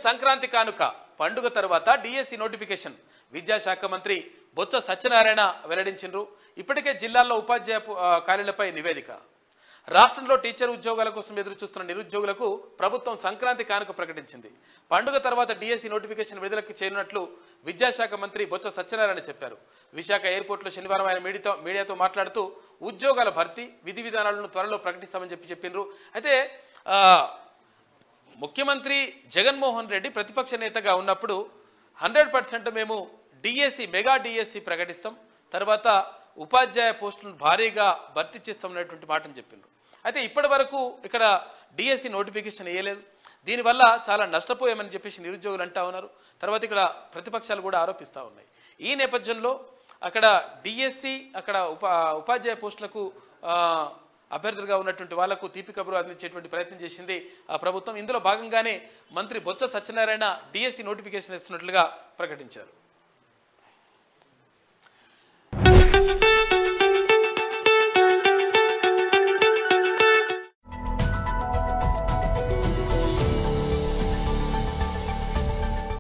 సంక్రాంతి కానుక పండుగ తర్వాత డిఎస్సి నోటిఫికేషన్ విద్యాశాఖ మంత్రి బొత్స సత్యనారాయణ వెల్లడించారు. ఇప్పటికే జిల్లాల్లో ఉపాధ్యాయ ఖాళీలపై నివేదిక. రాష్ట్రంలో టీచర్ ఉద్యోగాల కోసం ఎదురు చూస్తున్న నిరుద్యోగులకు ప్రభుత్వం సంక్రాంతి కానుక ప్రకటించింది. పండుగ తర్వాత డిఎస్సి నోటిఫికేషన్ విడుదలకు చేరినట్లు విద్యాశాఖ మంత్రి బొత్స సత్యనారాయణ చెప్పారు. విశాఖ ఎయిర్పోర్ట్లో శనివారం ఆయన మీడియాతో మాట్లాడుతూ ఉద్యోగాల భర్తీ విధి విధానాలను త్వరలో ప్రకటిస్తామని చెప్పారు. అయితే ముఖ్యమంత్రి జగన్మోహన్ రెడ్డి ప్రతిపక్ష నేతగా ఉన్నప్పుడు 100% మేము డిఎస్సి మెగా డిఎస్సి ప్రకటిస్తాం, తర్వాత ఉపాధ్యాయ పోస్టులను భారీగా భర్తీ చేస్తామనేటువంటి మాటను చెప్పిండ్రు. అయితే ఇప్పటి వరకు ఇక్కడ డిఎస్సి నోటిఫికేషన్ వేయలేదు. దీనివల్ల చాలా నష్టపోయామని చెప్పేసి నిరుద్యోగులు అంటా ఉన్నారు. తర్వాత ఇక్కడ ప్రతిపక్షాలు కూడా ఆరోపిస్తూ ఉన్నాయి. ఈ నేపథ్యంలో అక్కడ డిఎస్సి అక్కడ ఉపాధ్యాయ పోస్టులకు అభ్యర్థులుగా ఉన్నటువంటి వాళ్లకు తీపి కబురు అందించేటువంటి ప్రయత్నం చేసింది ఆ ప్రభుత్వం. ఇందులో భాగంగానే మంత్రి బొత్స సత్యనారాయణ డిఎస్సి నోటిఫికేషన్ ఇస్తున్నట్లుగా ప్రకటించారు.